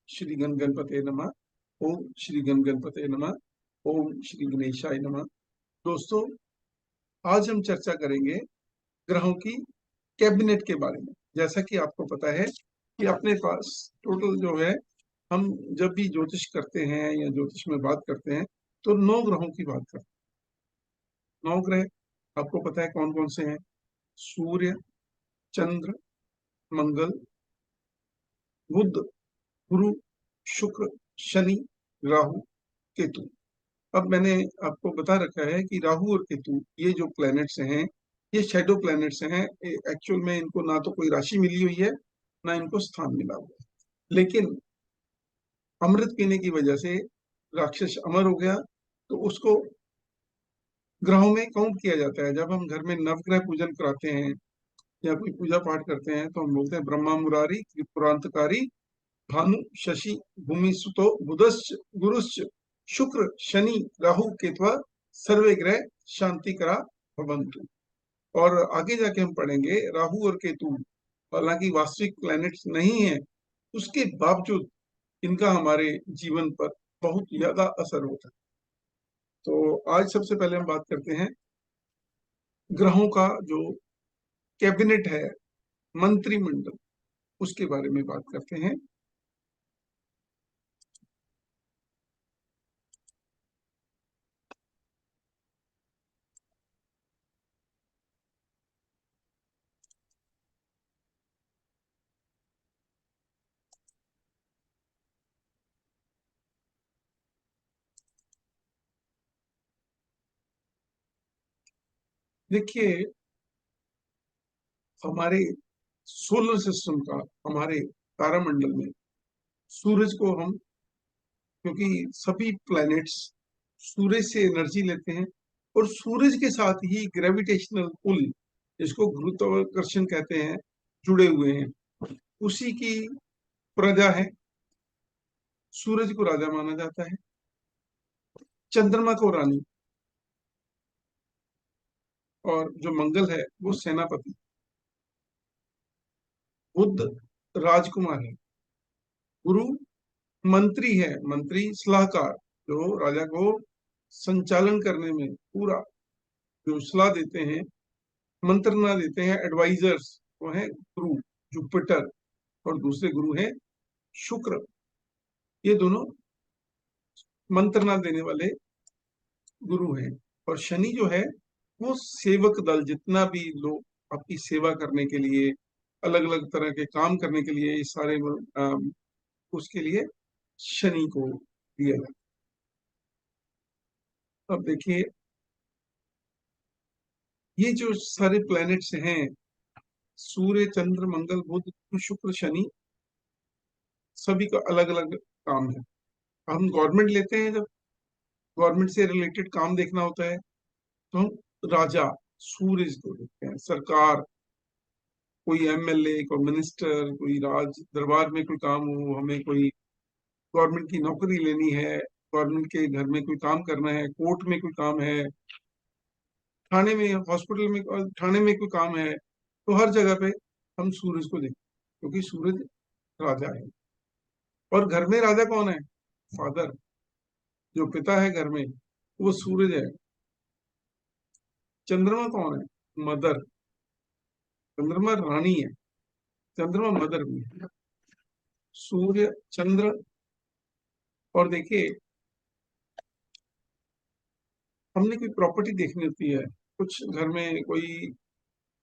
श्री गण गणपते नमः। ओम श्री गण गणपते नमः। ओम श्री गणेशाय नमः। दोस्तों, आज हम चर्चा करेंगे ग्रहों की कैबिनेट के बारे में। जैसा कि आपको पता है कि अपने पास टोटल जो है, हम जब भी ज्योतिष करते हैं या ज्योतिष में बात करते हैं तो 9 ग्रहों की बात करते हैं। 9 ग्रह आपको पता है कौन कौन से हैं? सूर्य, चंद्र, मंगल, बुध, गुरु, शुक्र, शनि, राहु, केतु। अब मैंने आपको बता रखा है कि राहु और केतु ये जो प्लैनेट्स हैं, ये शैडो प्लैनेट्स हैं। एक्चुअल में इनको ना तो कोई राशि मिली हुई है, ना इनको स्थान मिला हुआ है। लेकिन अमृत पीने की वजह से राक्षस अमर हो गया, तो उसको ग्रहों में काउंट किया जाता है। जब हम घर में नवग्रह पूजन कराते हैं या कोई पूजा पाठ करते हैं तो हम बोलते हैं ब्रह्मा मुरारी त्रिपुरांतकारी भानु शशि भूमि सुतो बुधश्च गुरुश्च शुक्र शनि राहु केतवा सर्वे ग्रह शांति करा भवंतु। और आगे जाके हम पढ़ेंगे राहु और केतु हालांकि वास्तविक प्लैनेट्स नहीं है, उसके बावजूद इनका हमारे जीवन पर बहुत ज्यादा असर होता है। तो आज सबसे पहले हम बात करते हैं ग्रहों का जो कैबिनेट है, मंत्रिमंडल, उसके बारे में बात करते हैं। देखिए, हमारे सोलर सिस्टम का, हमारे तारामंडल में सूरज को हम, क्योंकि सभी प्लैनेट्स सूरज से एनर्जी लेते हैं और सूरज के साथ ही ग्रेविटेशनल पुल, जिसको गुरुत्वाकर्षण कहते हैं, जुड़े हुए हैं। उसी की प्रजा है। सूरज को राजा माना जाता है, चंद्रमा को रानी, और जो मंगल है वो सेनापति, बुध राजकुमार है, गुरु मंत्री है, मंत्री सलाहकार, जो राजा को संचालन करने में पूरा जो सलाह देते हैं, मंत्रणा देते हैं, एडवाइजर्स, वो है गुरु जुपिटर। और दूसरे गुरु हैं शुक्र। ये दोनों मंत्रणा देने वाले गुरु हैं। और शनि जो है वो सेवक दल, जितना भी लोग आपकी सेवा करने के लिए, अलग अलग तरह के काम करने के लिए, इस सारे उसके लिए शनि को दिया जाता है। अब देखिए, ये जो सारे प्लैनेट्स हैं, सूर्य चंद्र मंगल बुध शुक्र शनि, सभी का अलग अलग काम है। हम गवर्नमेंट लेते हैं, जब गवर्नमेंट से रिलेटेड काम देखना होता है तो हम राजा सूरज को देखते हैं। सरकार, कोई एमएलए, कोई मिनिस्टर, कोई राज दरबार में कोई काम हो, हमें कोई गवर्नमेंट की नौकरी लेनी है, गवर्नमेंट के घर में कोई काम करना है, कोर्ट में कोई काम है, थाने में, हॉस्पिटल में, थाने में कोई काम है, तो हर जगह पे हम सूरज को देखते हैं, क्योंकि सूरज राजा है। और घर में राजा कौन है? फादर, जो पिता है घर में, वो सूरज है। चंद्रमा कौन है? मदर। चंद्रमा रानी है, चंद्रमा मदर भी है। सूर्य चंद्र। और देखिए, हमने कोई प्रॉपर्टी देखनी होती है, कुछ घर में कोई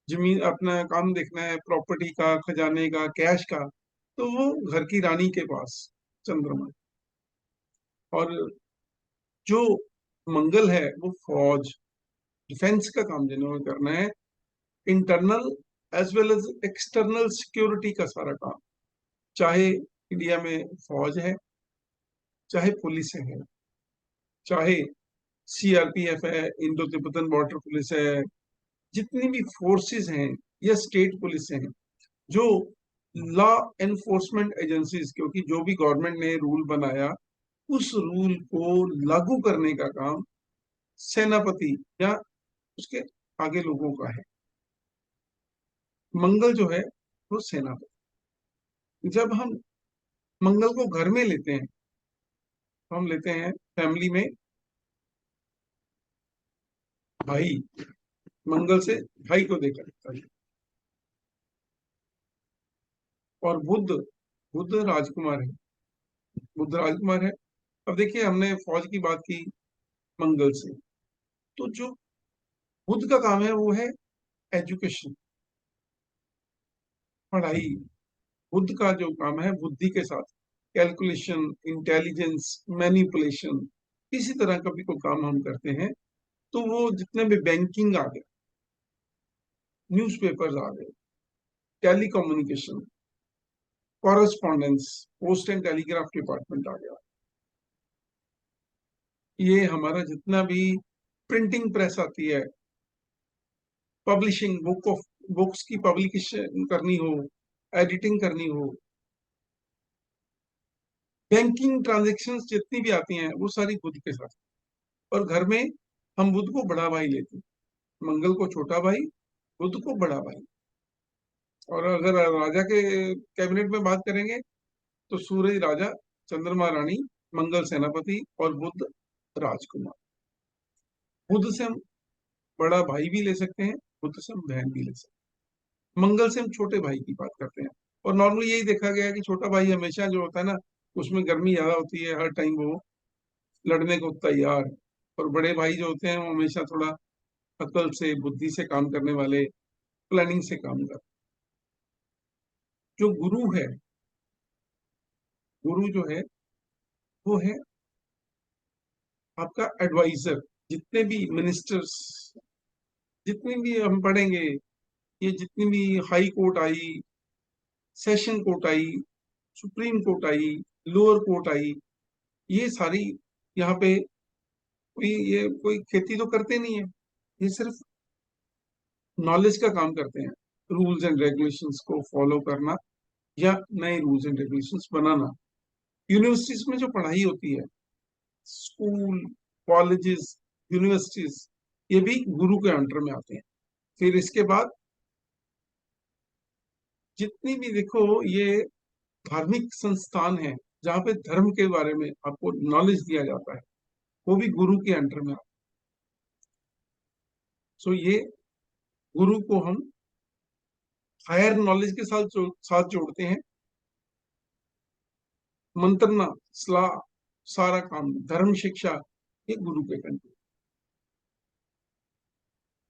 जमीन, अपना काम देखना है, प्रॉपर्टी का, खजाने का, कैश का, तो वो घर की रानी के पास चंद्रमा है। और जो मंगल है वो फौज, डिफेंस का काम जिन्होंने करना है, internal as well as external security का सारा काम, चाहे इंडिया में फौज है, चाहे पुलिस है, चाहे सीआरपीएफ है, इंडो तिब्बतन बॉर्डर पुलिस है, जितनी भी फोर्सेस हैं या स्टेट पुलिस हैं, जो लॉ एनफोर्समेंट एजेंसीज, क्योंकि जो भी गवर्नमेंट ने रूल बनाया उस रूल को लागू करने का काम सेनापति या उसके आगे लोगों का है। मंगल जो है वो सेनापति। जब हम मंगल को घर में लेते हैं, तो हम लेते हैं फैमिली में भाई, मंगल से भाई को देखा जाता है। और बुध, बुध राजकुमार है, बुध राजकुमार है। अब देखिए हमने फौज की बात की मंगल से, तो जो बुध का काम है वो है एजुकेशन, पढ़ाई। बुध का जो काम है बुद्धि के साथ, कैलकुलेशन, इंटेलिजेंस, मैनिपुलेशन, इसी तरह का भी कोई काम हम करते हैं, तो वो जितने भी बैंकिंग आ गए, न्यूज़पेपर्स आ गए, telecommunication, correspondence, post and telegraph department आ गया, ये हमारा जितना भी प्रिंटिंग प्रेस आती है, पब्लिशिंग बुक्स की पब्लिकेशन करनी हो, एडिटिंग करनी हो, बैंकिंग ट्रांजेक्शन्स जितनी भी आती हैं वो सारी बुध के साथ। और घर में हम बुध को बड़ा भाई लेते हैं, मंगल को छोटा भाई, बुध को बड़ा भाई। और अगर राजा के कैबिनेट में बात करेंगे तो सूरज राजा, चंद्रमा रानी, मंगल सेनापति और बुध राजकुमार। बुध से हम बड़ा भाई भी ले सकते हैं, बुध से हम बहन भी ले सकते हैं, मंगल से हम छोटे भाई की बात करते हैं। और नॉर्मली यही देखा गया है कि छोटा भाई हमेशा जो होता है ना, उसमें गर्मी ज्यादा होती है, हर टाइम वो लड़ने को तैयार। और बड़े भाई जो होते हैं वो हमेशा थोड़ा अकल से, बुद्धि से काम करने वाले, प्लानिंग से काम करते। जो गुरु है, गुरु जो है वो है आपका एडवाइजर। जितने भी मिनिस्टर्स, जितने भी हम पढ़ेंगे, ये जितनी भी हाई कोर्ट आई, सेशन कोर्ट आई, सुप्रीम कोर्ट आई, लोअर कोर्ट आई, ये सारी यहाँ पे कोई, ये कोई खेती तो करते नहीं है, ये सिर्फ नॉलेज का काम करते हैं, रूल्स एंड रेगुलेशंस को फॉलो करना या नए rules and regulations banana. Universities में जो पढ़ाई होती है, स्कूल, कॉलेजेस, यूनिवर्सिटीज, ये भी गुरु के अंडर में आते हैं। फिर इसके बाद जितनी भी देखो ये धार्मिक संस्थान है जहाँ पे धर्म के बारे में आपको नॉलेज दिया जाता है, वो भी गुरु के अंडर में आता है। सो ये गुरु को हम हायर नॉलेज के साथ जोड़ते हैं। मंत्रना, सलाह, सारा काम, धर्म शिक्षा, ये गुरु के कंट्रोल।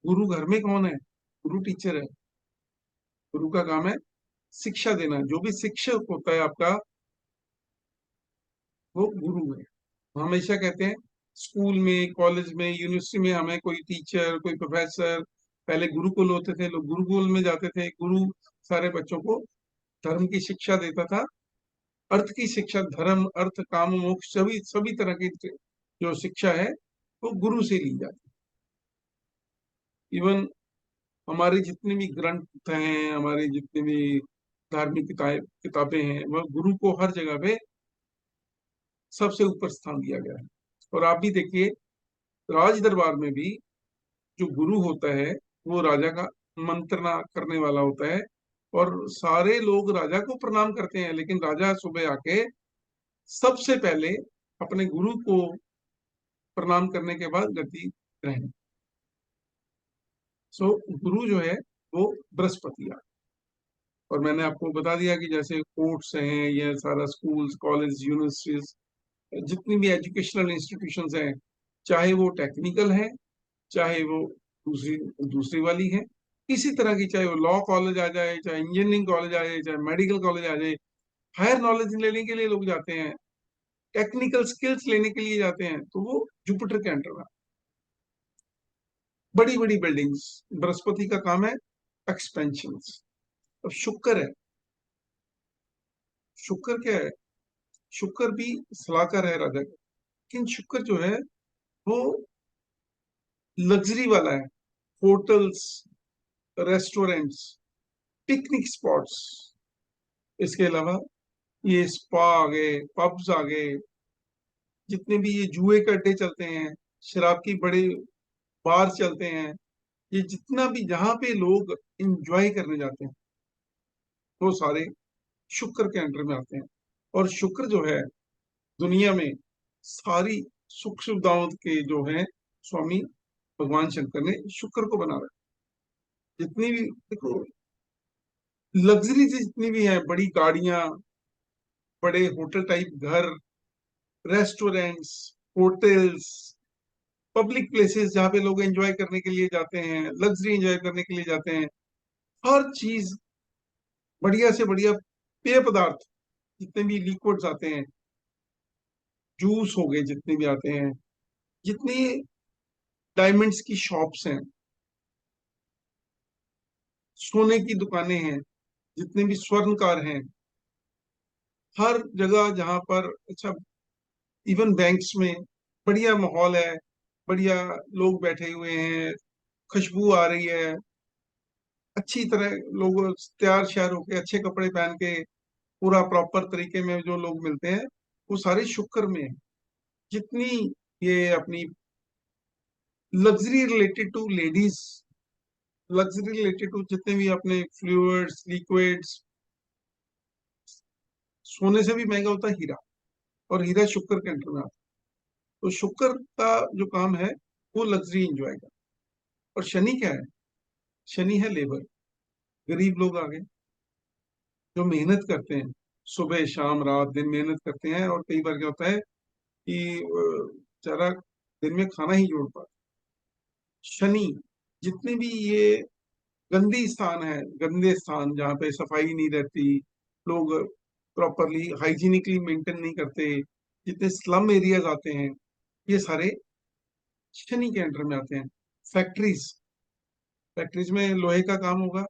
गुरु घर में कौन है? गुरु टीचर है। गुरु का काम है शिक्षा देना। जो भी शिक्षक होता है आपका, वो गुरु है। हम हमेशा कहते हैं स्कूल में, कॉलेज में, यूनिवर्सिटी में हमें कोई टीचर, कोई प्रोफेसर, पहले गुरुकुल होते थे, लोग गुरुकुल में जाते थे, गुरु सारे बच्चों को धर्म की शिक्षा देता था। अर्थ की शिक्षा, धर्म, अर्थ, काम, मोक्ष, सभी सभी तरह की जो शिक्षा है वो गुरु से ली जाती है। इवन हमारे जितने भी ग्रंथ हैं, हमारे जितने भी धार्मिक किताबें हैं, वह गुरु को हर जगह पे सबसे ऊपर स्थान दिया गया है। और आप भी देखिए, राज दरबार में भी जो गुरु होता है वो राजा का मंत्रणा करने वाला होता है। और सारे लोग राजा को प्रणाम करते हैं, लेकिन राजा सुबह आके सबसे पहले अपने गुरु को प्रणाम करने के बाद गति ग्रहण। सो गुरु जो है वो बृहस्पति है। और मैंने आपको बता दिया कि जैसे कोर्ट्स हैं, ये सारा स्कूल्स, कॉलेज, यूनिवर्सिटीज, जितनी भी एजुकेशनल इंस्टीट्यूशंस हैं, चाहे वो टेक्निकल है, चाहे वो दूसरी दूसरी वाली है, किसी तरह की, चाहे वो लॉ कॉलेज आ जाए, चाहे इंजीनियरिंग कॉलेज आ जाए, चाहे मेडिकल कॉलेज आ जाए, हायर नॉलेज लेने के लिए लोग जाते हैं, टेक्निकल स्किल्स लेने के लिए जाते हैं, तो वो जुपिटर के अंडर में। बड़ी बड़ी बिल्डिंग्स, बृहस्पति का काम है एक्सपेंशन। अब शुक्र है, शुक्र क्या है? शुक्र भी सलाहकार है राजा का, लेकिन शुक्र जो है वो लग्जरी वाला है। होटल्स, रेस्टोरेंट्स, पिकनिक स्पॉट्स, इसके अलावा ये स्पा आ गए, पब्स आ गए, जितने भी ये जुए के अड्डे चलते हैं, शराब की बड़े बार चलते हैं, ये जितना भी जहाँ पे लोग इंजॉय करने जाते हैं, वो सारे शुक्र के अंडर में आते हैं। और शुक्र जो है दुनिया में सारी सुख सुविधाओं के जो है स्वामी भगवान शंकर ने शुक्र को बना रखा। जितनी भी देखो लग्जरी जितनी भी है, बड़ी गाड़ियां, बड़े होटल टाइप घर, रेस्टोरेंट्स, होटल्स, पब्लिक प्लेसेस जहाँ पे लोग एंजॉय करने के लिए जाते हैं, लग्जरी एंजॉय करने के लिए जाते हैं, हर चीज बढ़िया से बढ़िया, पेय पदार्थ जितने भी लिक्विड्स आते हैं, जूस हो गए जितने भी आते हैं, जितनी डायमंड्स की शॉप्स हैं, सोने की दुकानें हैं, जितने भी स्वर्णकार हैं, हर जगह जहाँ पर अच्छा, इवन बैंक्स में बढ़िया माहौल है, बढ़िया लोग बैठे हुए हैं, खुशबू आ रही है, अच्छी तरह लोग तैयार श्यार होके अच्छे कपड़े पहन के पूरा प्रॉपर तरीके में जो लोग मिलते हैं वो सारे शुक्र में है। जितनी ये अपनी luxury related to ladies, luxury related to जितने भी अपने फ्लूइड्स लिक्विड्स, सोने से भी महंगा होता है हीरा, और हीरा शुक्र के अंडर में आता है। तो शुक्र का जो काम है वो लग्जरी एंजॉय का। और शनि क्या है? शनि है लेबर, गरीब लोग आ गए जो मेहनत करते हैं, सुबह शाम रात दिन मेहनत करते हैं, और कई बार क्या होता है कि बेचारा दिन में खाना ही जोड़ पाता। शनि जितने भी ये गंदी स्थान है, गंदे स्थान जहाँ पे सफाई नहीं रहती, लोग प्रॉपरली हाइजीनिकली मेंटेन नहीं करते, जितने स्लम एरियाज आते हैं, ये सारे शनि के अंडर में आते हैं। फैक्ट्रीज, फैक्ट्रीज में लोहे का काम होगा,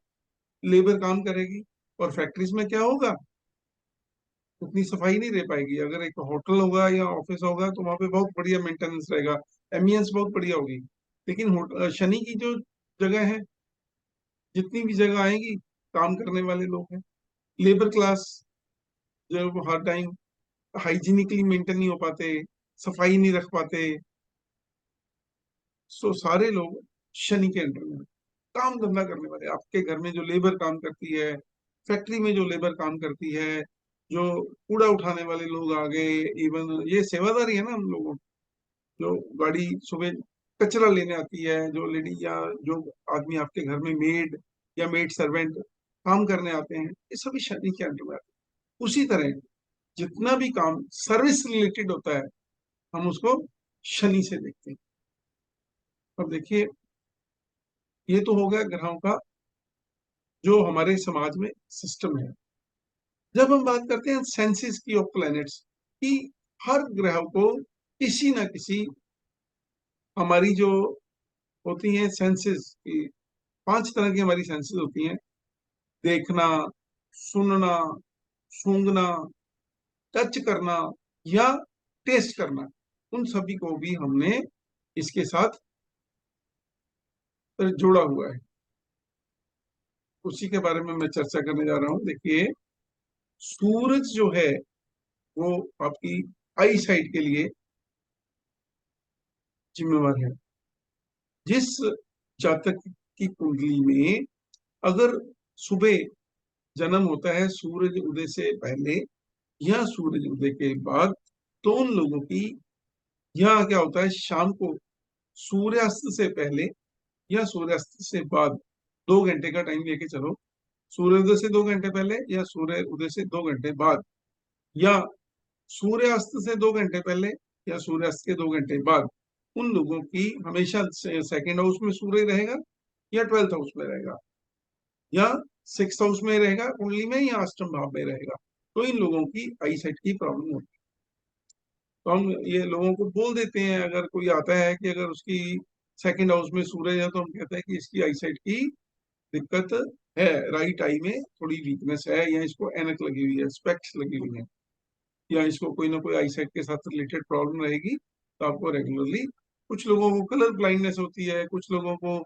लेबर काम करेगी, और फैक्ट्रीज में क्या होगा, उतनी सफाई नहीं रह पाएगी। अगर एक होटल होगा या ऑफिस होगा तो वहां पे बहुत बढ़िया मेंटेनेंस रहेगा, एम्बियंस बहुत बढ़िया होगी। लेकिन शनि की जो जगह है, जितनी भी जगह आएगी, काम करने वाले लोग हैं, लेबर क्लास, जो हर टाइम हाइजीनिकली मेंटेन नहीं हो पाते, सफाई नहीं रख पाते, सो सारे लोग शनि के अंडर में। काम धंधा करने वाले, आपके घर में जो लेबर काम करती है, फैक्ट्री में जो लेबर काम करती है, जो कूड़ा उठाने वाले लोग आ गए, इवन ये सेवादारी है ना हम लोगों, जो गाड़ी सुबह कचरा लेने आती है, जो लेडी या जो आदमी आपके घर में मेड या मेड सर्वेंट काम करने आते हैं, ये सभी शनि के अंडर में आते हैं। उसी तरह जितना भी काम सर्विस रिलेटेड होता है, हम उसको शनि से देखते हैं। अब देखिए, ये तो हो गया ग्रहों का जो हमारे समाज में सिस्टम है। जब हम बात करते हैं सेंसेस की ऑफ प्लैनेट्स, कि हर ग्रह को किसी ना किसी, हमारी जो होती हैं सेंसेस की, 5 तरह की हमारी सेंसेस होती हैं: देखना, सुनना, सूंघना, टच करना, या टेस्ट करना। उन सभी को भी हमने इसके साथ जोड़ा हुआ है। उसी के बारे में मैं चर्चा करने जा रहा हूँ। देखिए, सूरज जो है वो आपकी आई साइट के लिए जिम्मेवार है। जिस जातक की कुंडली में अगर सुबह जन्म होता है सूरज उदय से पहले या सूरज उदय के बाद, तो उन लोगों की, यहाँ क्या होता है, शाम को सूर्यास्त से पहले या सूर्यास्त से बाद 2 घंटे का टाइम लेके चलो, सूर्योदय से 2 घंटे पहले या सूर्य उदय से 2 घंटे बाद, या सूर्यास्त से 2 घंटे पहले या सूर्यास्त के 2 घंटे बाद, उन लोगों की हमेशा सेकंड हाउस में सूर्य रहेगा, या 12th हाउस में रहेगा, या 6th हाउस में रहेगा कुंडली में, या अष्टम भाव में रहेगा। तो इन लोगों की आई साइट की प्रॉब्लम होती है। तो हम ये लोगों को बोल देते हैं, अगर कोई आता है कि अगर उसकी सेकंड हाउस में सूरज है, तो हम कहते हैं कि इसकी आई साइट की दिक्कत है, राइट आई में थोड़ी वीकनेस है, या इसको ऐनक लगी हुई है, स्पेक्स लगी हुई है, या इसको कोई ना कोई आई साइट के साथ रिलेटेड प्रॉब्लम रहेगी। तो आपको रेगुलरली, कुछ लोगों को कलर ब्लाइंडनेस होती है, कुछ लोगों को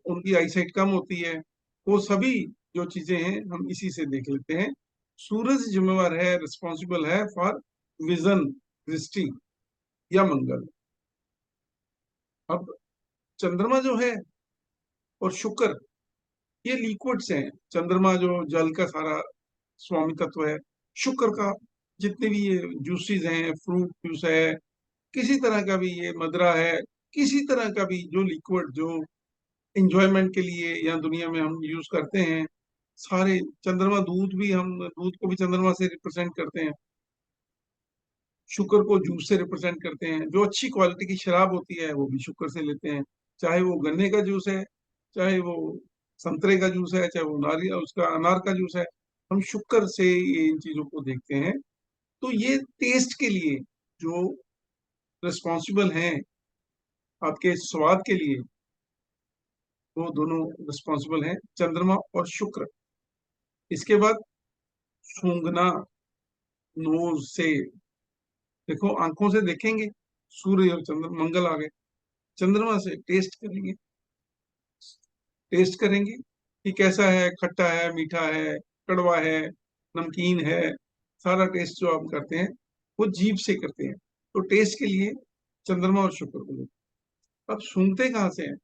उनकी आईसाइट कम होती है, वो सभी जो चीजें हैं हम इसी से देख लेते हैं। सूरज जिम्मेवार है, रिस्पॉन्सिबल है फॉर विजन, दृष्टि या मंगल। अब चंद्रमा जो है और शुक्र, ये लिक्विड्स हैं। चंद्रमा जो जल का सारा स्वामी तत्व है, शुक्र का जितने भी ये जूसेस हैं, फ्रूट जूस है, किसी तरह का भी ये मदरा है, किसी तरह का भी जो लिक्विड जो इंजॉयमेंट के लिए या दुनिया में हम यूज करते हैं, सारे, चंद्रमा दूध भी, हम दूध को भी चंद्रमा से रिप्रेजेंट करते हैं, शुक्र को जूस से रिप्रेजेंट करते हैं, जो अच्छी क्वालिटी की शराब होती है वो भी शुक्र से लेते हैं, चाहे वो गन्ने का जूस है, चाहे वो संतरे का जूस है, चाहे वो नारियल उसका अनार का जूस है, हम शुक्र से ये इन चीजों को देखते हैं। तो ये टेस्ट के लिए जो रिस्पॉन्सिबल हैं, आपके स्वाद के लिए, वो दोनों रिस्पॉन्सिबल हैं, चंद्रमा और शुक्र। इसके बाद सूंघना, नोज से, देखो आंखों से देखेंगे, सूर्य और चंद्र मंगल आ गए, चंद्रमा से टेस्ट करेंगे, टेस्ट करेंगे कि कैसा है, खट्टा है, मीठा है, कड़वा है, नमकीन है, सारा टेस्ट जो आप करते हैं वो जीभ से करते हैं। तो टेस्ट के लिए चंद्रमा और शुक्र को लेते हैं। अब सूंघते कहाँ से हैं?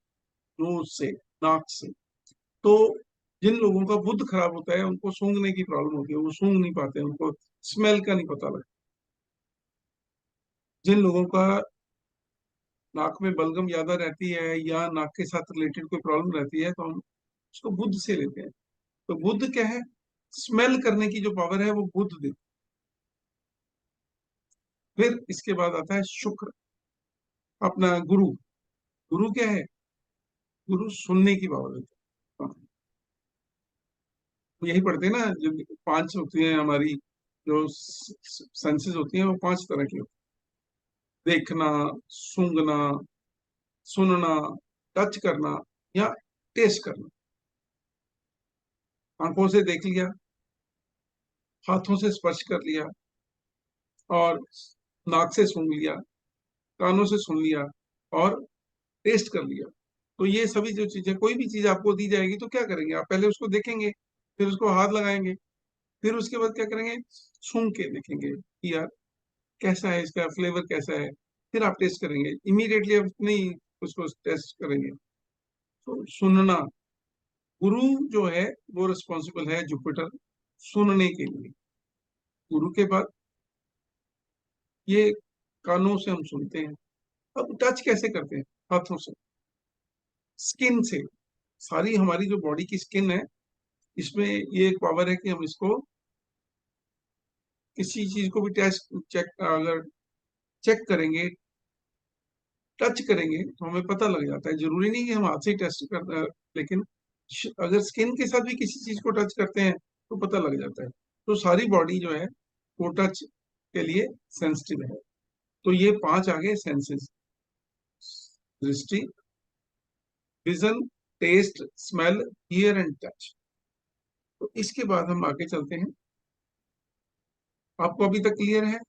नोज से, नाक से। तो जिन लोगों का बुद्ध खराब होता है उनको सूंघने की प्रॉब्लम होती है, वो सूंघ नहीं पाते, उनको स्मेल का नहीं पता लगता। जिन लोगों का नाक में बलगम ज्यादा रहती है या नाक के साथ रिलेटेड कोई प्रॉब्लम रहती है, तो हम उसको बुद्ध से लेते हैं। तो बुद्ध क्या है? स्मेल करने की जो पावर है वो बुद्ध देती है। फिर इसके बाद आता है शुक्र, अपना गुरु। गुरु क्या है? गुरु सुनने की पावर देता है। हाँ, तो यही पढ़ते हैं ना, जो पांच होती हैं हमारी, जो सेंसेस होती हैं वो पांच तरह की होती हैं: देखना, सूंघना, सुनना, टच करना या टेस्ट करना। आंखों से देख लिया, हाथों से स्पर्श कर लिया, और नाक से सूंघ लिया, कानों से सुन लिया, और टेस्ट कर लिया। तो ये सभी जो चीजें, कोई भी चीज आपको दी जाएगी तो क्या करेंगे आप? पहले उसको देखेंगे, फिर उसको हाथ लगाएंगे, फिर उसके बाद क्या करेंगे? सूंघ के देखेंगे कि यार कैसा है, इसका फ्लेवर कैसा है, फिर आप टेस्ट करेंगे। इमीडिएटली आप नहीं उसको टेस्ट करेंगे। तो सुनना, गुरु जो है वो रिस्पॉन्सिबल है, जुपिटर, सुनने के लिए। गुरु के बाद ये कानों से हम सुनते हैं। अब टच कैसे करते हैं? हाथों से, स्किन से। सारी हमारी जो बॉडी की स्किन है, इसमें ये एक पावर है कि हम इसको किसी चीज को भी टेस्ट चेक, अगर चेक करेंगे, टच करेंगे, तो हमें पता लग जाता है। जरूरी नहीं कि हम हाथ से ही टेस्ट कर, लेकिन अगर स्किन के साथ भी किसी चीज को टच करते हैं तो पता लग जाता है। तो सारी बॉडी जो है वो टच के लिए सेंसिटिव है। तो ये पांच आ गए सेंसेस: दृष्टि, vision, taste, smell, hear and touch. तो इसके बाद हम आगे चलते हैं। आपको अभी तक क्लियर है?